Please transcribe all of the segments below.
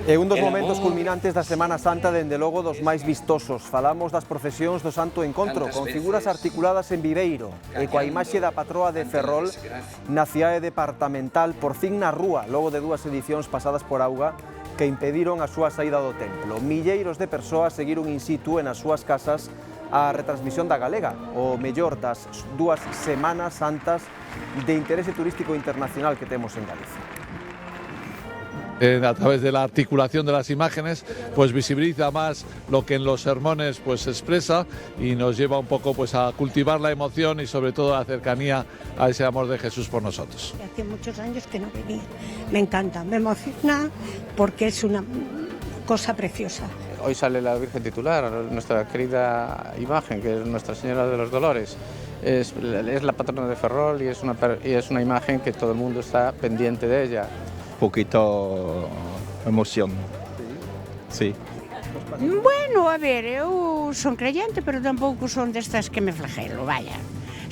É un dos momentos culminantes da Semana Santa, dende logo dos máis vistosos. Falamos das procesións do Santo Encontro, con figuras articuladas en Viveiro e coa imaxe da patroa de Ferrol na cidade departamental, por fin na rúa, logo de dúas edicións pasadas por auga que impediron a súa saída do templo. Milleiros de persoas seguiron in situ e nas súas casas a retransmisión da galega, o mellor das dúas Semanas Santas de interese turístico internacional que temos en Galicia. A través de la articulación de las imágenes, pues visibiliza más lo que en los sermones pues se expresa y nos lleva un poco pues a cultivar la emoción y sobre todo la cercanía a ese amor de Jesús por nosotros. Hace muchos años que no venía, me encanta, me emociona porque es una cosa preciosa. Hoy sale la Virgen titular, nuestra querida imagen, que es Nuestra Señora de los Dolores. Es la patrona de Ferrol y es una imagen que todo el mundo está pendiente de ella. Poquito emoción. Sí. Bueno, a ver, eu son creyente, pero tampouco son destas que me flagelo, vaya.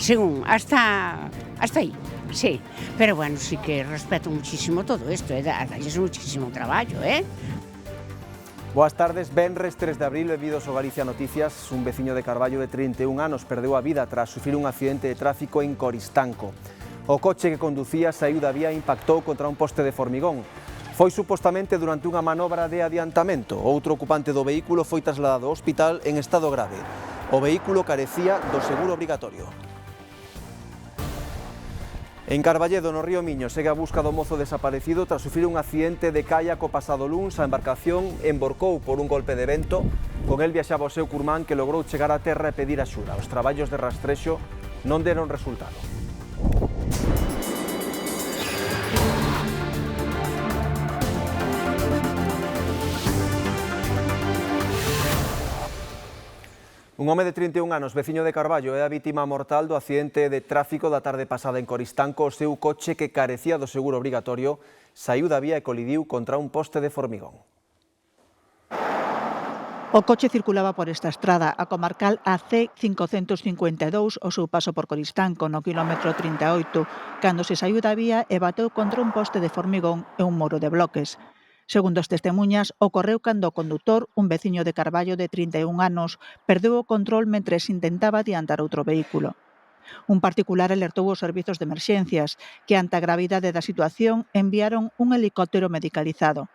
Según, hasta aí, sí. Pero bueno, sí que respeto muchísimo todo isto, dalles muchísimo traballo, Boas tardes, venres 3 de abril, bebidos ao Galicia Noticias. Un veciño de Carballo de 31 anos perdeu a vida tras sufrir un accidente de tráfico en Coristanco. O coche que conducía saiu da vía e impactou contra un poste de formigón. Foi supostamente durante unha manobra de adiantamento. Outro ocupante do vehículo foi trasladado ao hospital en estado grave. O vehículo carecía do seguro obrigatorio. En Carballedo, no río Miño, segue a busca do mozo desaparecido tras sufrir un accidente de caia co pasado luns. A embarcación emborcou por un golpe de vento. Con el viaxaba o seu curmán, que logrou chegar á terra e pedir axuda. Os traballos de rastrexo non deron resultado. Un home de 31 anos, veciño de Carballo, é a vítima mortal do accidente de tráfico da tarde pasada en Coristanco. O seu coche, que carecía do seguro obrigatorio, saiu da vía e colidiu contra un poste de formigón. O coche circulaba por esta estrada, a comarcal AC 552, ao seu paso por Coristanco, no quilómetro 38, cando se saiu da vía e bateu contra un poste de formigón e un muro de bloques. Segundo as testemuñas, ocorreu cando o condutor, un veciño de Carballo de 31 anos, perdeu o control mentres intentaba adiantar outro vehículo. Un particular alertou os servizos de emerxencias, que ante a gravidade da situación enviaron un helicóptero medicalizado.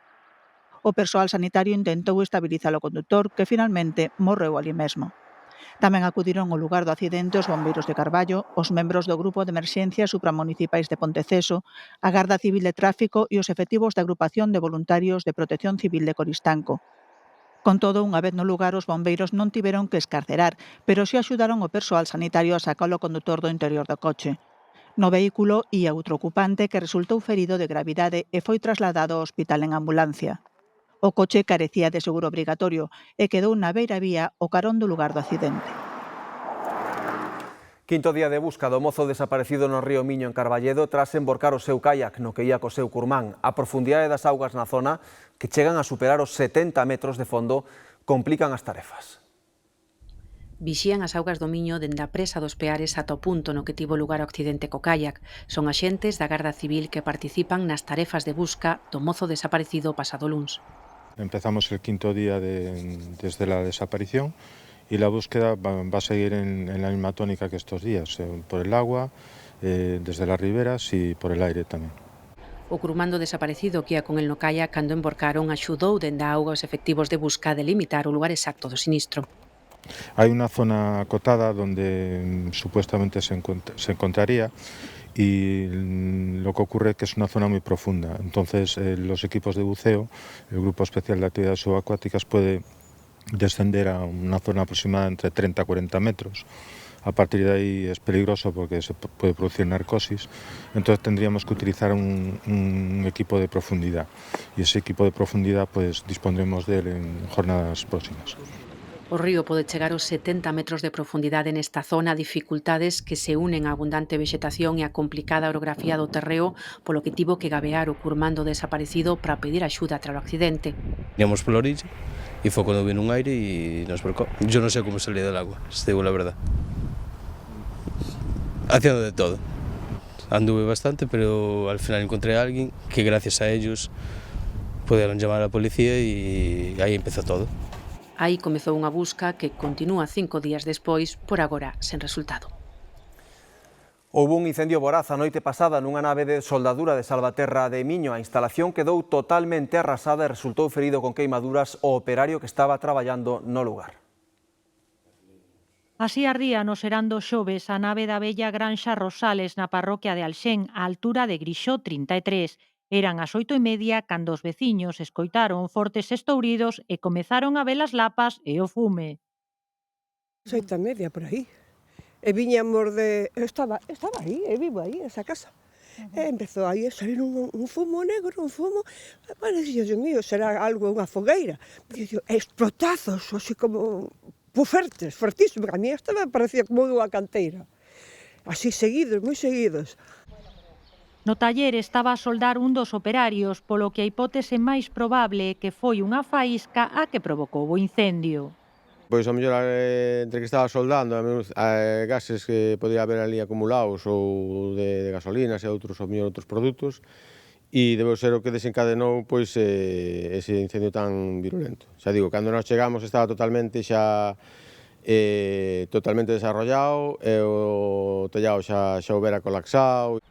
O persoal sanitario intentou estabilizar o condutor, que finalmente morreu ali mesmo. Tamén acudiron ao lugar do accidente os bombeiros de Carballo, os membros do Grupo de Emerxencias Supramunicipais de Ponteceso, a Garda Civil de Tráfico e os efectivos da Agrupación de Voluntarios de Protección Civil de Coristanco. Con todo, unha vez no lugar, os bombeiros non tiveron que escarcerar, pero si axudaron o persoal sanitario a sacar o condutor do interior do coche. No vehículo ía outro ocupante que resultou ferido de gravidade e foi trasladado ao hospital en ambulancia. O coche carecía de seguro obrigatorio e quedou na beira vía o carón do lugar do accidente. Quinto día de busca do mozo desaparecido no río Miño en Carballedo tras emborcar o seu caiac no que ía co seu curmán. A profundidade das augas na zona, que chegan a superar os 70 metros de fondo, complican as tarefas. Vixían as augas do Miño dende a presa dos Peares ata o punto no que tivo lugar o accidente co caiac. Son axentes da Garda Civil que participan nas tarefas de busca do mozo desaparecido pasado luns. Empezamos el quinto día desde la desaparición y la búsqueda va a seguir en la misma tónica que estos días, por el agua, desde las riberas y por el aire también. O crumando desaparecido que ia con el no caiac cando emborcaron axudou dende a auga os efectivos de busca a delimitar o lugar exacto do sinistro. Hay una zona acotada donde supuestamente se encontraría y lo que ocurre es que es una zona muy profunda. Entonces los equipos de buceo, el Grupo Especial de Actividades Subacuáticas, puede descender a una zona aproximada entre 30 a 40 metros. A partir de ahí es peligroso porque se puede producir narcosis, entonces tendríamos que utilizar un equipo de profundidad y ese equipo de profundidad pues dispondremos de él en jornadas próximas. O río pode chegar aos 70 metros de profundidade nesta zona, dificultades que se unen á abundante vexetación e á complicada orografía do terreo, polo que tivo que gabear o curmando desaparecido para pedir axuda tras o accidente. Íbamos pola orilla e foi cando vino un aire e nos volcó. Yo non sei como salía del agua, si te digo la verdad. Haciendo de todo. Anduve bastante, pero al final encontré a alguien que gracias a ellos pudieron llamar a la policía y aí empezó todo. Aí comezou unha busca que continúa 5 días despois, por agora sen resultado. Houbo un incendio voraz a noite pasada nunha nave de soldadura de Salvaterra de Miño. A instalación quedou totalmente arrasada e resultou ferido con queimaduras o operario que estaba traballando no lugar. Así ardía no serán do xoves a nave da bella Granxa Rosales na parroquia de Alxén, á altura de Grixó 33. Eran as 8:30 cando os veciños escoitaron fortes estouridos e comezaron a ver as lapas e o fume. 8:30 por aí. E viñamos de... Estaba aí, vivo aí, esa casa. E empezou aí a salir un fumo negro, un fumo... Bueno, Dios mío, será algo, unha fogueira. E explotazos, así como... fuertes, fortísimos. A mí esta me parecía como unha canteira. Así seguidos, moi seguidos. No taller estaba a soldar un dos operarios, polo que a hipótese máis probable é que foi unha faísca a que provocou o incendio. Pois a mellor entre que estaba soldando gases que podía haber ali acumulados ou de gasolinas e outros produtos e debeu ser o que desencadenou pois ese incendio tan virulento. Xa digo, cando nós chegamos estaba totalmente desarrollado e o tellado xa houbera colapsado.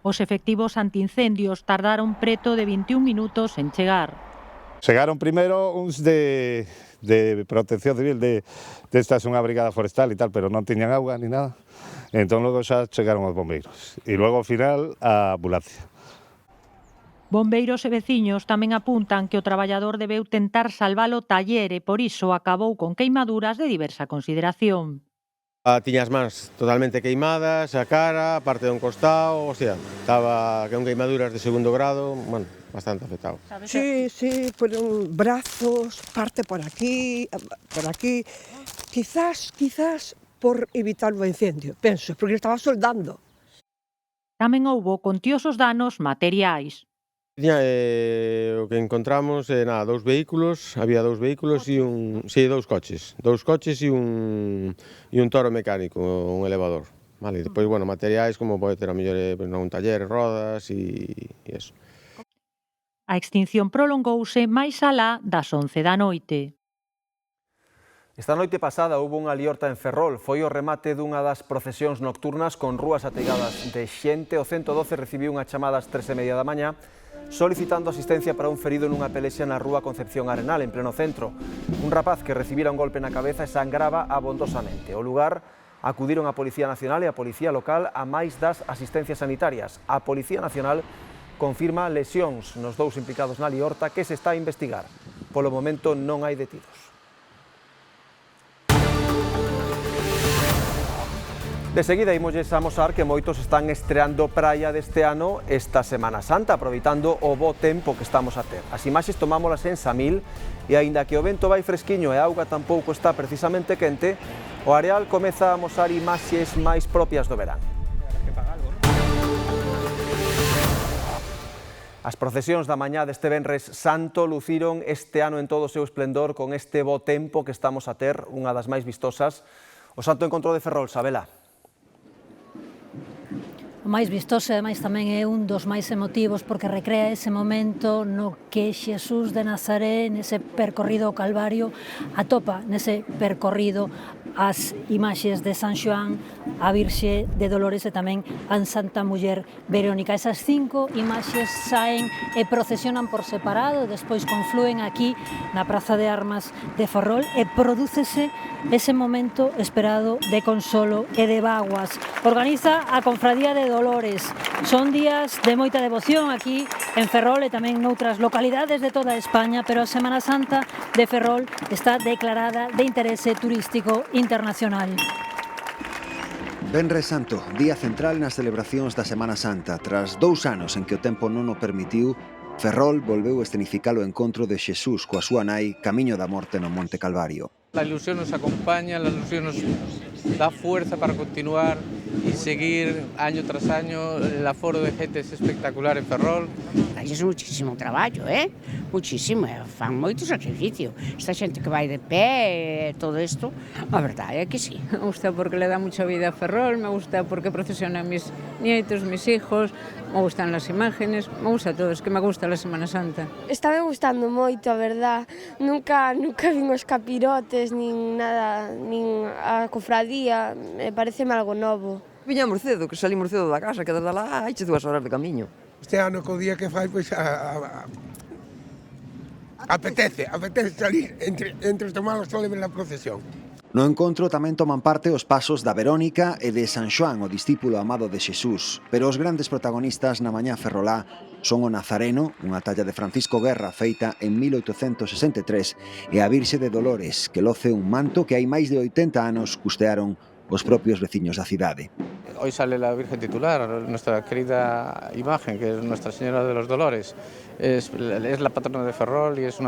Os efectivos antiincendios tardaron preto de 21 minutos en chegar. Chegaron primeiro uns de protección civil, esta é unha brigada forestal e tal, pero non tiñan auga ni nada. Entón logo xa chegaron os bombeiros e logo ao final a ambulancia. Bombeiros e veciños tamén apuntan que o traballador debeu tentar salvar o taller e por iso acabou con queimaduras de diversa consideración. Tiña as mans totalmente queimadas, a cara, a parte dun costado, estaba con queimaduras de segundo grado, bueno, bastante afectado. Sí, fueron brazos, parte por aquí, quizás por evitar o incendio, penso, porque estaba soldando. Tamén houbo contiosos danos materiais. O que encontramos, dous vehículos, había dous vehículos e dous coches e un toro mecánico, un elevador. Vale, depois, bueno, materiais como pode ter a mellor un taller, rodas e eso. A extinción prolongouse máis alá das 11 da noite. Esta noite pasada houbo unha liorta en Ferrol. Foi o remate dunha das procesións nocturnas con rúas ategadas de xente. O 112 recibiu unha chamada ás 3:30 da mañá solicitando asistencia para un ferido nunha pelexia na rúa Concepción Arenal, en pleno centro. Un rapaz que recibira un golpe na cabeza e sangraba abondosamente. Ao lugar acudiron a Policía Nacional e a Policía Local a máis das asistencias sanitarias. A Policía Nacional confirma lesións nos dous implicados na liorta que se está a investigar. Polo momento non hai detidos. De seguida imosles amosar que moitos están estreando praia deste ano esta Semana Santa, aproveitando o bo tempo que estamos a ter. As imaxes tomámolas en Samil e aínda que o vento vai fresquiño e a auga tampouco está precisamente quente, o areal comeza a amosar imaxes máis propias do verán. As procesións da mañá deste Venres Santo luciron este ano en todo o seu esplendor con este bo tempo que estamos a ter, unha das máis vistosas. O Santo Encontro de Ferrol, Sabela. O máis vistoso e ademais tamén é un dos máis emotivos porque recrea ese momento no que Xesús de Nazaré nese percorrido ao Calvario atopa nese percorrido as imaxes de San Xoán, a Virxe de Dolores e tamén a Santa Muller Verónica. Esas 5 imaxes saen e procesionan por separado, despois conflúen aquí na Praza de Armas de Ferrol e prodúcese ese momento esperado de consolo e de vaguas. Organiza a Confradía de Dolores. Son días de moita devoción aquí en Ferrol e tamén noutras localidades de toda España, pero a Semana Santa de Ferrol está declarada de interese turístico internacional. Venres Santo, día central nas celebracións da Semana Santa. Tras 2 anos en que o tempo non o permitiu, Ferrol volveu escenificar o encontro de Xesús coa súa nai camiño da morte no Monte Calvario. La ilusión nos acompaña, la ilusión nos da fuerza para continuar y seguir año tras año. El aforo de gente es espectacular en Ferrol. Dalles muchísimo traballo, muchísimo, fan moito sacrificio. Esta xente que vai de pé, todo isto, a verdade é que sí. Me gusta porque le da mucha vida a Ferrol, me gusta porque procesionan mis nietos, mis hijos, me gustan las imágenes, me gusta todo, es que me gusta la Semana Santa. Está me gustando moito, a verdad. Nunca vin os capirotes, nin nada, nin a cofradía, pareceme algo novo. Viñamos cedo, que salimos cedo da casa, que desde lá hai 2 horas de camiño. Este ano co día que fai, pois apetece salir entre os tomados sol e ver a procesión. No encontro tamén toman parte os pasos da Verónica e de San Xoán, o discípulo amado de Xesús, pero os grandes protagonistas na mañá ferrolá son o Nazareno, unha talla de Francisco Guerra feita en 1863, e a Virxe de Dolores, que loce un manto que hai máis de 80 anos custearon os propios veciños da cidade. Hoy sale la Virgen titular, nuestra querida imagen, que es Nuestra Señora de los Dolores. Es la patrona de Ferrol y es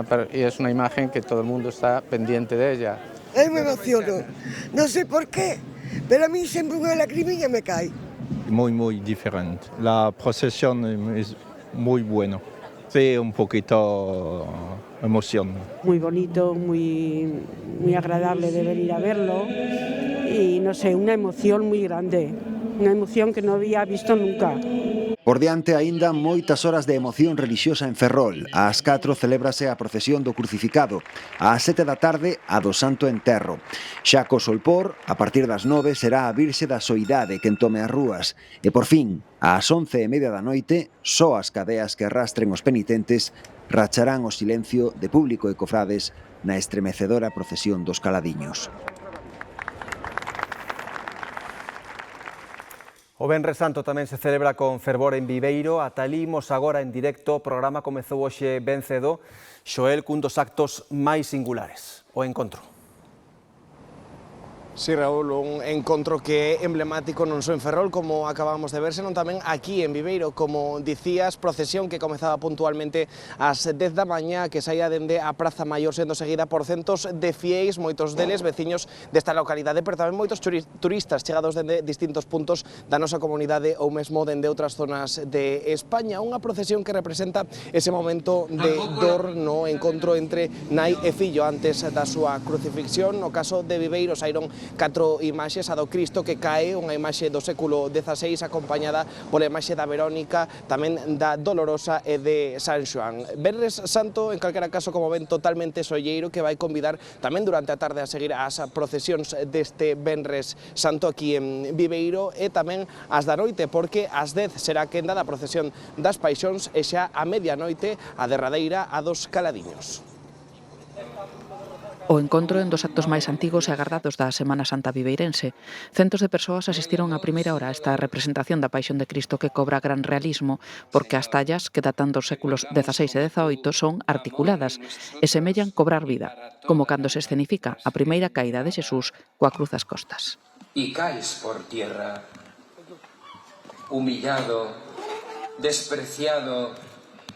una imagen que todo el mundo está pendiente de ella. Me emociono, no sé por qué, pero a mí siempre una lagrimilla me cae. Muy diferente. La procesión es muy buena. Sí, un poquito emoción. Muy bonito, muy agradable de venir a verlo y no sé, una emoción muy grande, una emoción que no había visto nunca. Por diante aínda moitas horas de emoción relixiosa en Ferrol. Ás 4 celébrase a procesión do Crucificado. Ás 7 da tarde, a do Santo Enterro. Xa co solpor, a partir das 9 será a Virxe da Soidade quen tome as rúas. E por fin, ás 11:30 da noite, só as cadeas que arrastren os penitentes racharán o silencio de público e cofrades na estremecedora procesión dos Caladiños. O Venres Santo tamén se celebra con fervor en Viveiro. Ata ali imos agora en directo. O programa comezou hoxe ben cedo. Xoel, cun dos actos máis singulares, o encontro. Sí, Raúl, un encontro que é emblemático non só en Ferrol, como acabamos de ver, senón tamén aquí en Viveiro, como dicías, procesión que comezaba puntualmente ás 10 da mañá, que saía dende a Praza Maior, sendo seguida por centos de fieis, moitos deles veciños desta localidade, pero tamén moitos turistas chegados dende distintos puntos da nosa comunidade ou mesmo dende outras zonas de España. Unha procesión que representa ese momento de dor no encontro entre nai e fillo antes da súa crucifixión. No caso de Viveiro saíron 4 imaxes, a do Cristo que cae, unha imaxe do século XVI acompañada pola imaxe da Verónica, tamén da Dolorosa e de San Xoán. Venres Santo, en calquera caso, como ven, totalmente solleiro, que vai convidar tamén durante a tarde a seguir as procesións deste Venres Santo aquí en Viveiro e tamén as da noite, porque ás 10 será quenda da procesión das Paixóns e xa a medianoite a derradeira a dos Caladiños. O encontro en dos actos máis antigos e agardados da Semana Santa viveirense. Centos de persoas asistiron a primeira hora a esta representación da Paixón de Cristo que cobra gran realismo, porque as tallas, que datan dos séculos XVI e XVIII, son articuladas e semellan cobrar vida, como cando se escenifica a primeira caída de Xesús coa cruz ás costas. Y caes por tierra, humillado, despreciado,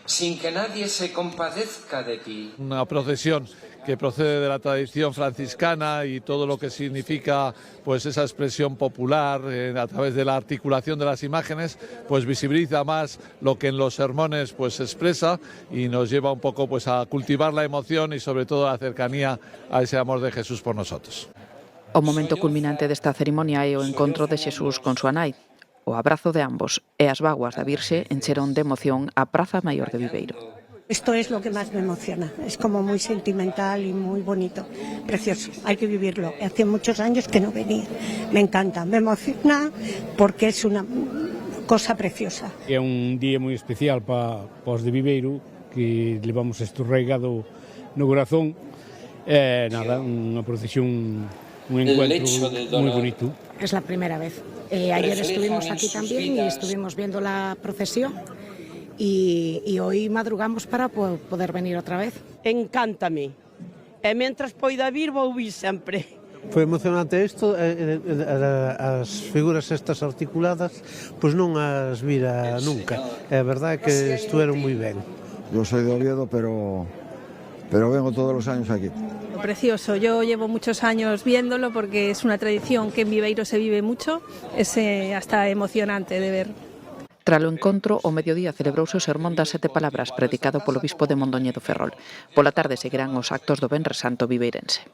sin que nadie se compadezca de ti. Una procesión que procede de la tradición franciscana y todo lo que significa pues esa expresión popular a través de la articulación de las imágenes, pues visibiliza más lo que en los sermones pues se expresa y nos lleva un poco pues a cultivar la emoción y sobre todo la cercanía a ese amor de Jesús por nosotros. O momento culminante desta cerimonia é o encontro de Xesús con súa nai. O abrazo de ambos e as vaguas da Virxe encheron de emoción a Praza Maior de Viveiro. Esto es lo que más me emociona, es como muy sentimental y muy bonito, precioso, hay que vivirlo. Hace muchos años que no venía, me encanta, me emociona porque es una cosa preciosa. É un día moi especial para os de Viveiro, que levamos isto regado no corazón, nada, unha procesión, un encuentro moi bonito. Es la primera vez. Ayer estuvimos aquí también y estuvimos viendo la procesión. Y hoy madrugamos para poder venir otra vez. Encántame. E mentras poida vir, vou vir sempre. Foi emocionante isto, as figuras estas articuladas, pois non as vira nunca. É verdade que estuveron moi ben. Eu soy de Oviedo, pero vengo todos os años aquí. precioso. Yo llevo muchos años viéndolo porque es una tradición que en Viveiro se vive mucho, es hasta emocionante de ver. Tras o encontro, ao mediodía celebrouse o sermón das 7 palabras predicado polo bispo de Mondoñedo Ferrol. Pola tarde seguirán os actos do Venres Santo viveirense.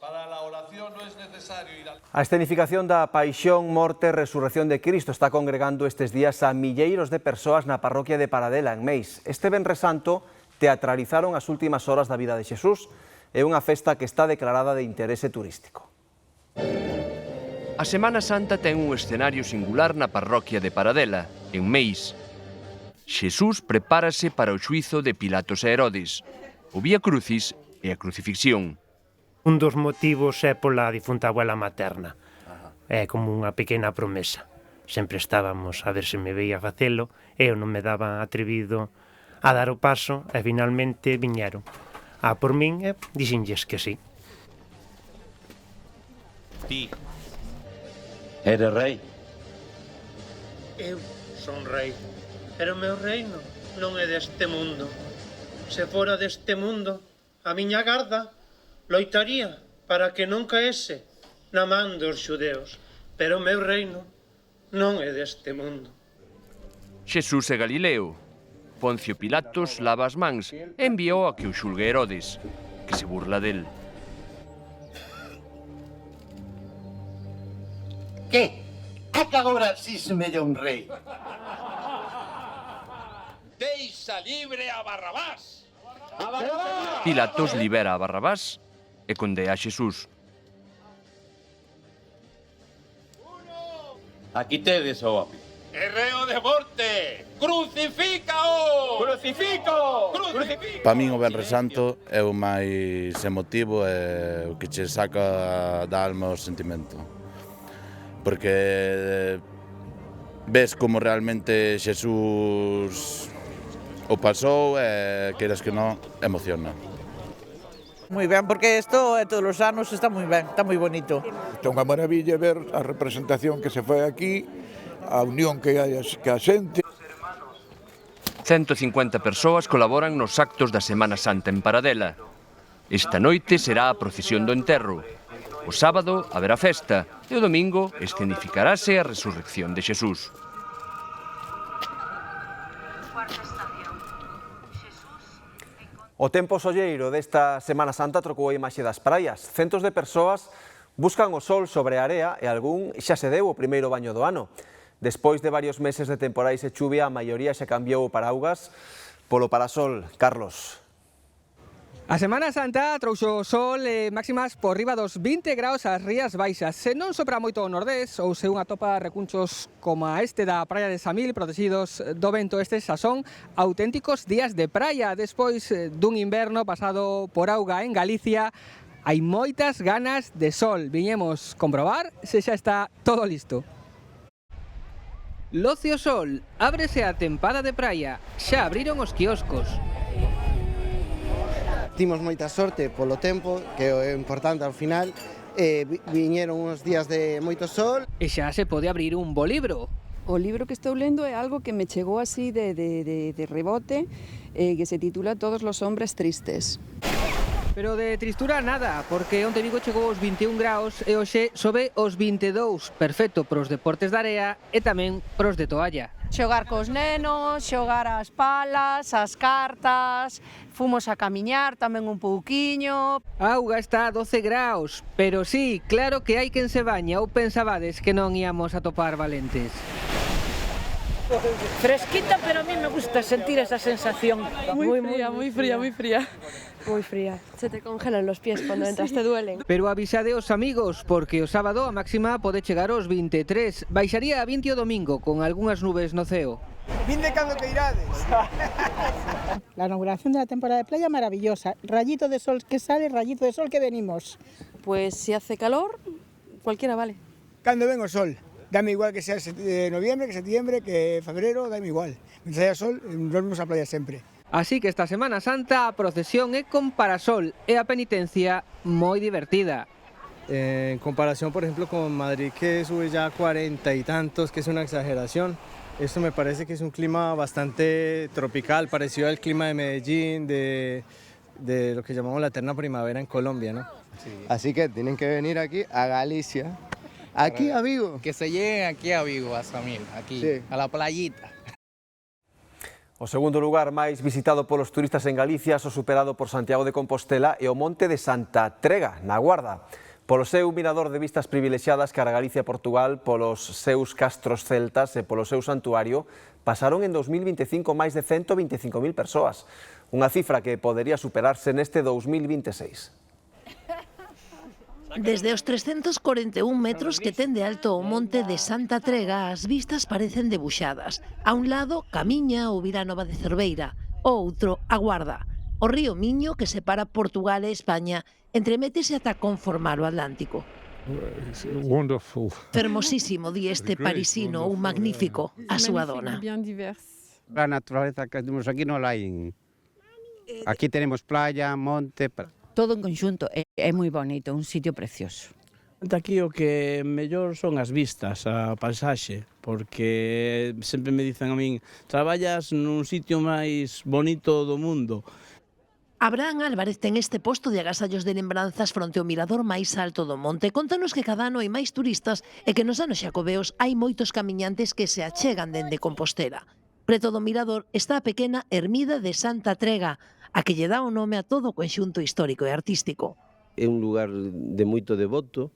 A escenificación da Paixón, Morte e Resurrección de Cristo está congregando estes días a milleiros de persoas na parroquia de Paradela, en Meis. Este Venres Santo teatralizaron as últimas horas da vida de Xesús. É unha festa que está declarada de interese turístico. A Semana Santa ten un escenario singular na parroquia de Paradela, en Meis. Xesús prepárase para o xuizo de Pilatos e Herodes, o Vía Crucis e a crucifixión. Un dos motivos é pola difunta abuela materna. É como unha pequena promesa. Sempre estábamos a ver se me veía facelo, e eu non me daba atrevido a dar o paso, e finalmente viñeron a por min e dixenlles que sí. Ti, eres rei? Eu son rei, pero o meu reino non é deste mundo. Se fora deste mundo, a miña garda loitaría para que non caese na man dos xudeos, pero o meu reino non é deste mundo. Xesús é Galileo. Poncio Pilatos lava as mans e enviou a que o xulgue Herodes, que se burla del. Que? A que agora si se me un rei? Deixa libre a Barrabás! A Barrabás! Pilatos libera a Barrabás e condea a Xesús. Aquí tedes o home. É reo de morte! Crucifícao! Crucifícao! Crucifícao! Para min o Venres Santo é o máis emotivo e o que che saca da alma o sentimento. Porque ves como realmente Xesús o pasou e, queres que non, emociona. Moi ben, porque isto todos os anos está moi ben, está moi bonito. É unha maravilla ver a representación que se fai aquí, a unión que hai que a xente. 150 persoas colaboran nos actos da Semana Santa en Paradela. Esta noite será a procesión do enterro. O sábado haberá festa e o domingo escenificarase a resurrección de Xesús. O tempo solleiro desta Semana Santa trocou a imaxe das praias. Centos de persoas buscan o sol sobre a area e algún xa se deu o primeiro baño do ano. Despois de varios meses de temporais e chuvia, a maioría xa cambiou o paraugas polo parasol. Carlos. A Semana Santa trouxo o sol e máximas por riba dos 20 graus ás Rías Baixas. Se non sopra moito o nordés ou se unha topa recunchos como a este da praia de Samil, protegidos do vento, estes xa son auténticos días de praia. Despois dun inverno pasado por auga en Galicia, hai moitas ganas de sol. Viñemos comprobar se xa está todo listo. Locio Sol, ábrese a tempada de praia, xa abriron os quioscos. Timos moita sorte polo tempo, que é importante ao final, viñeron uns días de moito sol. E xa se pode abrir un bo libro. O libro que estou lendo é algo que me chegou así de rebote, que se titula Todos los hombres tristes. Pero de tristura nada, porque onte Vigo chegou aos 21 graus e hoxe sobe aos 22, perfecto pros deportes de area e tamén pros de toalla. Xogar cos nenos, xogar as palas, as cartas, fomos a camiñar tamén un pouquiño. A auga está a 12 graus, pero sí, claro que hai quen se baña ou pensabades que non íamos a topar valentes. Fresquita, pero a mí me gusta sentir esa sensación. Muy fría, muy fría, muy fría. Muy fría. Se te congelan los pies cuando entras, te duelen. Pero avisade os amigos, porque o sábado a máxima pode chegar aos 23. Baixaría a 20 o domingo, con algunhas nubes no ceo. Vinde cando que irades. La inauguración de la temporada de playa maravillosa. Rayito de sol que sale, rayito de sol que venimos. Pues si hace calor, cualquiera vale. Cando ven o sol. Dame igual que sea noviembre, que septiembre, que febrero, dame igual. Mientras haya sol, nos vamos a playa sempre. Así que esta Semana Santa a procesión é con parasol e a penitencia moi divertida. En comparación, por ejemplo, con Madrid, que sube ya a 40 y tantos, que es una exageración, esto me parece que es un clima bastante tropical, parecido al clima de Medellín, de de lo que llamamos la eterna primavera en Colombia, ¿no? Sí. Así que tienen que venir aquí a Galicia, aquí a Vigo. Que se lleguen aquí a Vigo, a Samil, aquí, sí, a la playita. O segundo lugar máis visitado polos turistas en Galicia, só superado por Santiago de Compostela, e o Monte de Santa Trega, na Guarda. Polo seu mirador de vistas privilexiadas cara a Galicia e Portugal, polos seus castros celtas e polo seu santuario, pasaron en 2025 máis de 125.000 persoas, unha cifra que podería superarse neste 2026. Desde os 341 metros que ten de alto o monte de Santa Trega, as vistas parecen debuxadas. A un lado, Camiña ou Vilanova de Cerveira, o outro, a Guarda. O río Miño, que separa Portugal e España, entremétese ata conformar o Atlántico. Fermosísimo, di este parisino, ou magnífico, a súa dona. A naturaleza que temos aquí non hai. Aquí tenemos playa, monte... Todo en conxunto, é moi bonito, un sitio precioso. Aquí o que mellor son as vistas, a paisaxe, porque sempre me dicen a min, traballas nun sitio máis bonito do mundo. Abraham Álvarez ten este posto de agasallos de lembranzas fronte ao mirador máis alto do monte. Contanos que cada ano hai máis turistas e que nos anos xacobeos hai moitos camiñantes que se achegan dende Compostela. Preto do mirador está a pequena ermida de Santa Trega, a que lle dá o nome a todo o conxunto histórico e artístico. É un lugar de moito devoto,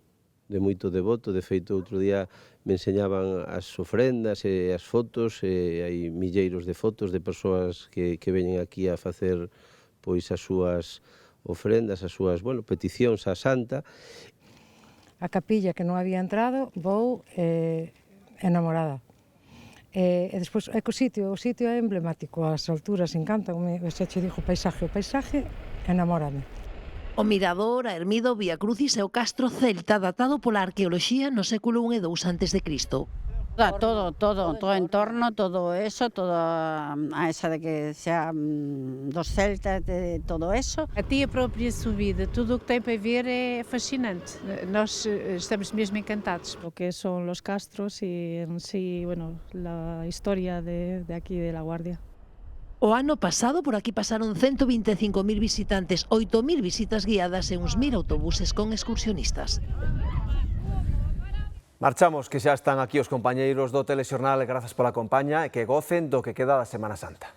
de feito outro día me enseñaban as ofrendas e as fotos, e hai milleiros de fotos de persoas que veñen aquí a facer pois as súas ofrendas, as súas, peticións á Santa. A capilla que non había entrado, vou enamorada. E despois, o sitio é emblemático, as alturas encantanme, xa che dixo o paisaje enamórame. O mirador, a ermida, o Vía Crucis e o castro celta datado pola arqueoloxía no século I e II a.C. Todo entorno, todo eso, toda a esa de que xa dos celtas, de todo eso. Até a própria subida, tudo o que tem para ver é fascinante. Nós estamos mesmo encantados. Lo que son los castros y en sí, la historia de aquí de La Guardia. O ano pasado por aquí pasaron 125.000 visitantes, 8.000 visitas guiadas e uns 1.000 autobuses con excursionistas. Marchamos, que xa están aquí os compañeiros do Telexornal, grazas pola compaña e que gocen do que queda da Semana Santa.